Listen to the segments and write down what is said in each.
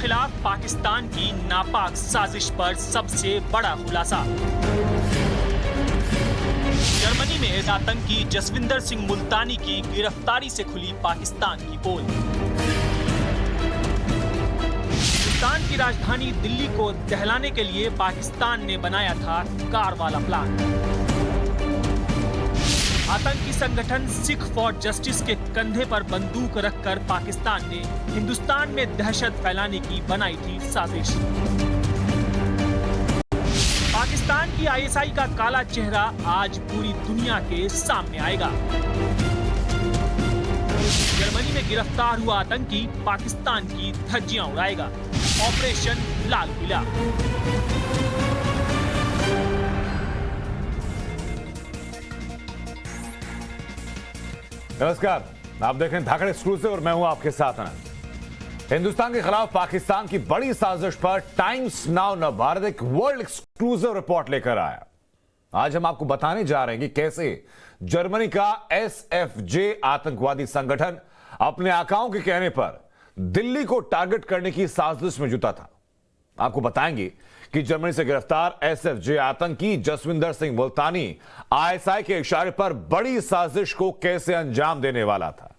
खिलाफ पाकिस्तान की नापाक साजिश पर सबसे बड़ा खुलासा। जर्मनी में आतंकी जसविंदर सिंह मुल्तानी की गिरफ्तारी से खुली पाकिस्तान की पोल। हिंदुस्तान की राजधानी दिल्ली को दहलाने के लिए पाकिस्तान ने बनाया था कार वाला प्लान। आतंकी संगठन सिख फॉर जस्टिस के कंधे पर बंदूक रखकर पाकिस्तान ने हिंदुस्तान में दहशत फैलाने की बनाई थी साजिश। पाकिस्तान की आईएसआई का काला चेहरा आज पूरी दुनिया के सामने आएगा। जर्मनी में गिरफ्तार हुआ आतंकी पाकिस्तान की धज्जियां उड़ाएगा। ऑपरेशन लाल किला। नमस्कार, आप देख रहे हैं धाकड़ एक्सक्लूसिव और मैं हूं आपके साथ आनंद। हिंदुस्तान के खिलाफ पाकिस्तान की बड़ी साजिश पर टाइम्स नाउ नवभारत एक वर्ल्ड एक्सक्लूसिव रिपोर्ट लेकर आया। आज हम आपको बताने जा रहे हैं कि कैसे जर्मनी का एसएफजे आतंकवादी संगठन अपने आकाओं के कहने पर दिल्ली को टारगेट करने की साजिश में जुटा था। आपको बताएंगे कि जर्मनी से गिरफ्तार एसएफजे आतंकी जसविंदर सिंह मुल्तानी आईएसआई के इशारे पर बड़ी साजिश को कैसे अंजाम देने वाला था,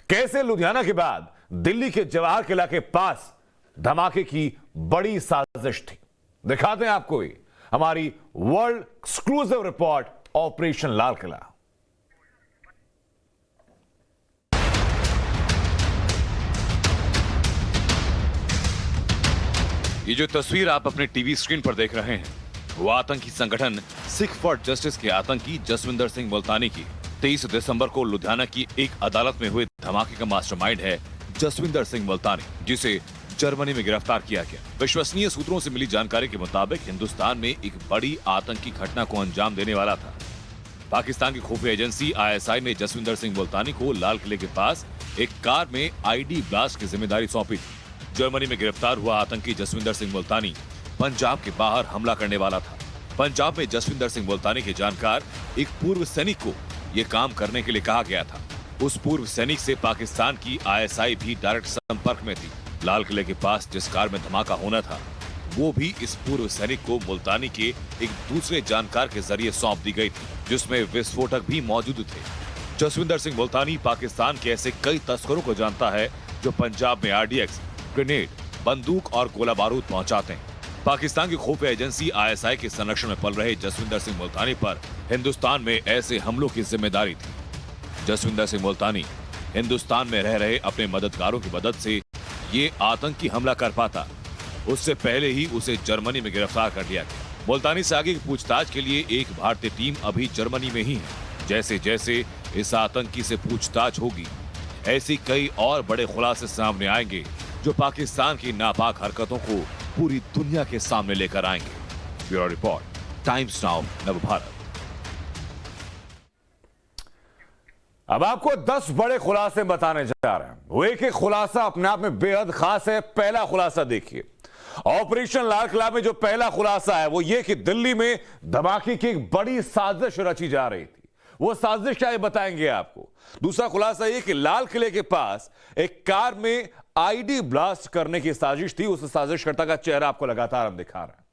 कैसे लुधियाना के बाद दिल्ली के जवाहर किला के पास धमाके की बड़ी साजिश थी। दिखाते हैं आपको ही हमारी world exclusive report operation Lal Qila. ये जो तस्वीर आप अपने टीवी स्क्रीन पर देख रहे हैं वो आतंकी संगठन सिख फॉर जस्टिस के आतंकी जसविंदर सिंह मुल्तानी की 23 दिसंबर को लुधियाना की एक अदालत में हुए धमाके का मास्टरमाइंड है जसविंदर सिंह मुल्तानी, जिसे जर्मनी में गिरफ्तार किया गया। विश्वसनीय सूत्रों से मिली जानकारी के मुताबिक हिंदुस्तान में एक बड़ी आतंकी घटना को अंजाम देने वाला था। पाकिस्तान की खुफिया एजेंसी आईएसआई ने जसविंदर सिंह मुल्तानी को लाल किले के पास एक कार में आईडी ब्लास्ट की जिम्मेदारी सौंपी थी। जर्मनी में गिरफ्तार हुआ आतंकी जसविंदर सिंह मुल्तानी पंजाब के बाहर हमला करने वाला था। पंजाब में जसविंदर सिंह मुल्तानी के जानकार एक पूर्व सैनिक को यह काम करने के लिए कहा गया था। उस पूर्व सैनिक से पाकिस्तान की आईएसआई भी डायरेक्ट संपर्क में थी। लाल किले के पास जिस कार में धमाका होना था वो भी इस पूर्व सैनिक को मुल्तानी के एक दूसरे जानकार के जरिए सौंप दी गई थी, जिसमें विस्फोटक भी मौजूद थे। जसविंदर सिंह मुल्तानी पाकिस्तान के ऐसे कई तस्करों को जानता है जो पंजाब में आरडीएक्स, ग्रेनेड, बंदूक और गोला बारूद पहुंचाते हैं। पाकिस्तान की खुफिया एजेंसी आईएसआई के संरक्षण में पल रहे जसविंदर सिंह मुल्तानी पर हिंदुस्तान में ऐसे हमलों की जिम्मेदारी थी। जसविंदर सिंह मुल्तानी हिंदुस्तान में रह रहे अपने मददगारों की मदद से ये आतंकी हमला कर पाता, उससे पहले ही उसे जर्मनी में गिरफ्तार कर लिया गया। मुल्तानी से आगे की पूछताछ के लिए एक भारतीय टीम अभी जर्मनी में ही है। जैसे जैसे इस आतंकी से पूछताछ होगी, ऐसी कई और बड़े खुलासे सामने आएंगे जो पाकिस्तान की नापाक हरकतों को पूरी दुनिया के सामने लेकर आएंगे। Bureau report, times now Navbharat. अब आपको 10 बड़े खुलासे बताने जा रहे हैं। वो एक एक खुलासा अपने आप में बेहद खास है। पहला खुलासा देखिए, ऑपरेशन लाल किला में जो पहला खुलासा है वो ये कि दिल्ली में धमाके की एक बड़ी साजिश रची जा रही थी। वो साजिश क्या है बताएंगे आपको। दूसरा खुलासा ये कि लाल किले के पास एक कार में आईडी ब्लास्ट करने की साजिश थी। उस साजिशकर्ता का चेहरा आपको लगातार हम दिखा रहे हैं।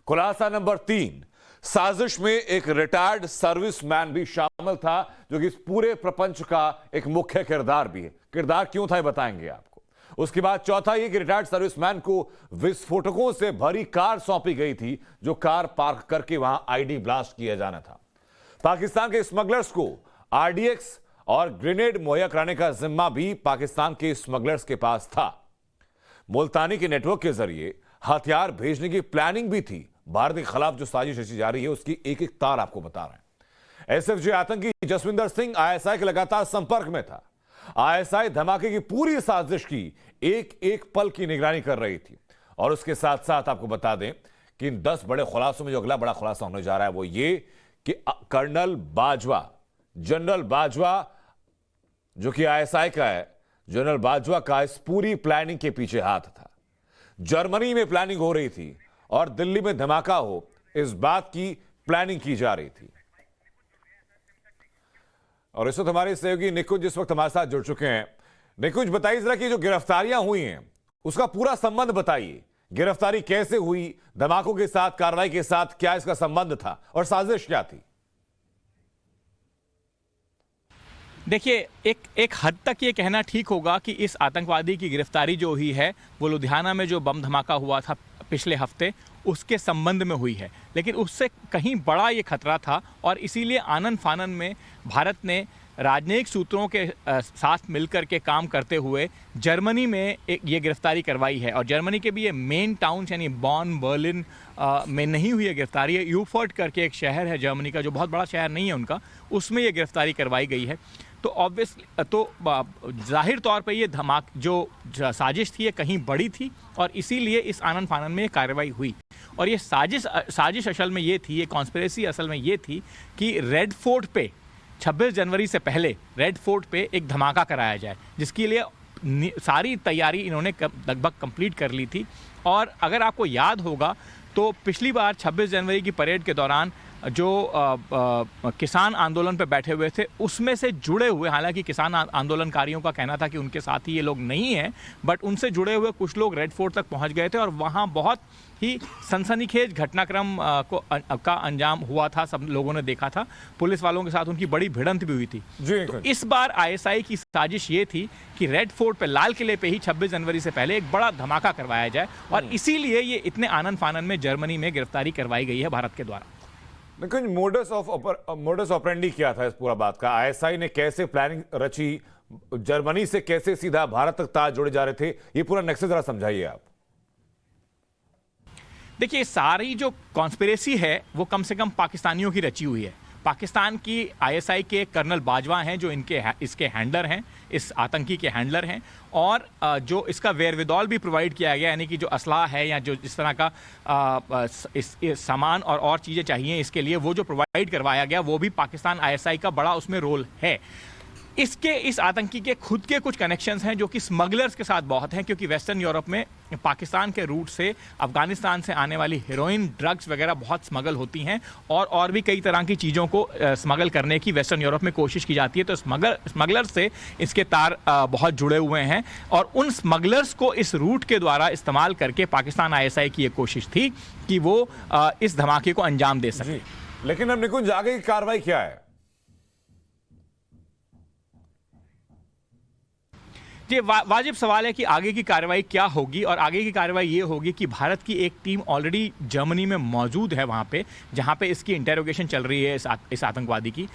खुलासा नंबर 3, साजिश में एक रिटायर्ड सर्विसमैन भी शामिल था जो कि इस पूरे प्रपंच का एक मुख्य किरदार भी है। किरदार क्यों था ये बताएंगे आपको। उसके बाद चौथा ये कि रिटायर्ड सर्विसमैन को विस्फोटकों से भरी कार सौंपी गई थी जो कार पार्क करके वहां आईडी ब्लास्ट किया जाना था। पाकिस्तान के स्मगलर्स को आरडीएक्स और ग्रेनेड मुहैया कराने का जिम्मा भी पाकिस्तान के स्मगलर्स के पास था। मुल्तानी के नेटवर्क के जरिए हथियार भेजने की प्लानिंग भी थी। भारत के खिलाफ जो साजिश रची जा रही है उसकी एक एक तार आपको बता रहे हैं। एसएफजे आतंकी जसविंदर सिंह आईएसआई के लगातार संपर्क में था। आईएसआई धमाके की पूरी साजिश की एक एक पल की निगरानी कर रही थी। और उसके साथ साथ आपको बता दें कि इन 10 बड़े खुलासों में जो अगला बड़ा खुलासा होने जा रहा है वो ये कि कर्नल बाजवा, जनरल बाजवा जो कि आईएसआई का है, जनरल बाजवा का इस पूरी प्लानिंग के पीछे हाथ था। जर्मनी में प्लानिंग हो रही थी और दिल्ली में धमाका हो, इस बात की प्लानिंग की जा रही थी। और इस वक्त हमारे सहयोगी निकुंज इस वक्त हमारे साथ जुड़ चुके हैं। निकुंज, बताइए जरा कि जो गिरफ्तारियां हुई हैं उसका पूरा संबंध बताइए। गिरफ्तारी कैसे हुई, धमाकों के साथ, कार्रवाई के साथ क्या इसका संबंध था और साजिश क्या थी? देखिए, एक हद तक ये कहना ठीक होगा कि इस आतंकवादी की गिरफ्तारी जो हुई है वो लुधियाना में जो बम धमाका हुआ था पिछले हफ्ते उसके संबंध में हुई है, लेकिन उससे कहीं बड़ा ये खतरा था और इसीलिए आनन फानन में भारत ने राजनयिक सूत्रों के साथ मिलकर के काम करते हुए जर्मनी में ये गिरफ्तारी करवाई है। और जर्मनी के भी ये मेन टाउन यानी बॉन, बर्लिन में नहीं हुई है गिरफ्तारी, है यूफर्ट करके एक शहर है जर्मनी का जो बहुत बड़ा शहर नहीं है उनका, उसमें ये गिरफ्तारी करवाई गई है। तो ऑब्वियसली तो जाहिर तौर पे ये जो साजिश थी ये कहीं बड़ी थी और इसीलिए इस आनन फानन में ये कार्रवाई हुई। और ये साजिश असल में ये थी, ये कॉन्स्पिरेसी असल में ये थी कि रेड फोर्ट पे 26 जनवरी से पहले रेड फोर्ट पे एक धमाका कराया जाए, जिसके लिए सारी तैयारी इन्होंने लगभग कंप्लीट कर ली थी। और अगर आपको याद होगा तो पिछली बार 26 जनवरी की परेड के दौरान जो किसान आंदोलन पे बैठे हुए थे उसमें से जुड़े हुए, हालांकि किसान आंदोलनकारियों का कहना था कि उनके साथ ही ये लोग नहीं हैं, बट उनसे जुड़े हुए कुछ लोग रेड फोर्ट तक पहुंच गए थे और वहां बहुत ही सनसनीखेज घटनाक्रम का अंजाम हुआ था, सब लोगों ने देखा था। पुलिस वालों के साथ उनकी बड़ी भिड़ंत भी हुई थी। तो इस बार आईएसआई की साजिश ये थी कि रेड फोर्ट पे, लाल किले पे ही 26 जनवरी से पहले एक बड़ा धमाका करवाया जाए और इसीलिए ये इतने आनन फानन में जर्मनी में गिरफ्तारी करवाई गई है भारत के द्वारा। लेकिन मोडस ऑपरेंडी क्या था इस पूरा बात का? आईएसआई ने कैसे प्लानिंग रची, जर्मनी से कैसे सीधा भारत तक तार जोड़े जा रहे थे, ये पूरा नेक्सस जरा समझाइए आप। देखिए, सारी जो कॉन्स्पिरेसी है वो कम से कम पाकिस्तानियों की रची हुई है। पाकिस्तान की आईएसआई के कर्नल बाजवा हैं जो इसके हैंडलर हैं, इस आतंकी के हैंडलर हैं, और जो इसका वेरविदौल भी प्रोवाइड किया गया, यानी कि जो असलाह है या जो इस तरह का इस सामान और चीज़ें चाहिए इसके लिए, वो जो प्रोवाइड करवाया गया वो भी पाकिस्तान आईएसआई का बड़ा उसमें रोल है। इस आतंकी के खुद के कुछ कनेक्शंस हैं जो कि स्मगलर्स के साथ बहुत हैं, क्योंकि वेस्टर्न यूरोप में पाकिस्तान के रूट से अफगानिस्तान से आने वाली हेरोइन, ड्रग्स वगैरह बहुत स्मगल होती हैं और भी कई तरह की चीज़ों को स्मगल करने की वेस्टर्न यूरोप में कोशिश की जाती है। तो स्मगलर से इसके तार बहुत जुड़े हुए हैं और उन स्मगलर्स को इस रूट के द्वारा इस्तेमाल करके पाकिस्तान आईएसआई की एक कोशिश थी कि वो इस धमाके को अंजाम दे सके। लेकिन अब निकुंज, आगे की कार्रवाई क्या है? ये वाजिब सवाल है कि आगे की कार्रवाई क्या होगी, और आगे की कार्रवाई ये होगी कि भारत की एक टीम ऑलरेडी जर्मनी में मौजूद है वहाँ पे, जहाँ पे इसकी इंटेरोगेशन चल रही है इस आतंकवादी की।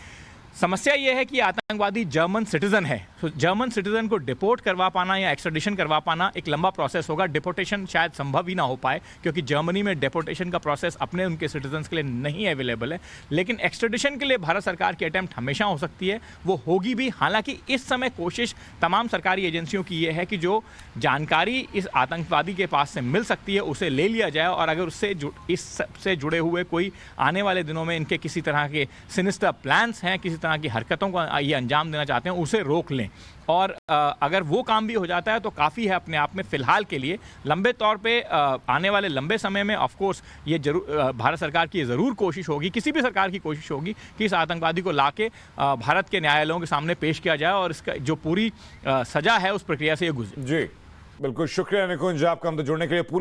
समस्या यह है कि आतंकवादी जर्मन सिटीजन है, तो जर्मन सिटीजन को डिपोर्ट करवा पाना या एक्स्ट्राडिशन करवा पाना एक लंबा प्रोसेस होगा। डिपोर्टेशन शायद संभव ही ना हो पाए, क्योंकि जर्मनी में डिपोर्टेशन का प्रोसेस अपने उनके सिटीजन्स के लिए नहीं अवेलेबल है। लेकिन एक्स्ट्राडिशन के लिए भारत सरकार की अटैम्प्ट हमेशा हो सकती है, वो होगी भी। हालांकि इस समय कोशिश तमाम सरकारी एजेंसियों की ये है कि जो जानकारी इस आतंकवादी के पास से मिल सकती है उसे ले लिया जाए, और अगर इससे जुड़े हुए कोई आने वाले दिनों में इनके किसी तरह के सिनिस्टर प्लान्स हैं, किसी तरह की हरकतों को ये अंजाम देना चाहते हैं, उसे रोक लें। और अगर वो काम भी हो जाता है तो काफ़ी है अपने आप में। फिलहाल के लिए लंबे तौर पे आने वाले लंबे समय में ऑफ कोर्स ये जरूर भारत सरकार की ज़रूर कोशिश होगी, किसी भी सरकार की कोशिश होगी कि इस आतंकवादी को लाके भारत के न्यायालयों के सामने पेश किया जाए और इसका जो पूरी सजा है उस प्रक्रिया से ये गुजरे। जी बिल्कुल, शुक्रिया निकुंज आपका हमसे जुड़ने के लिए। पूरी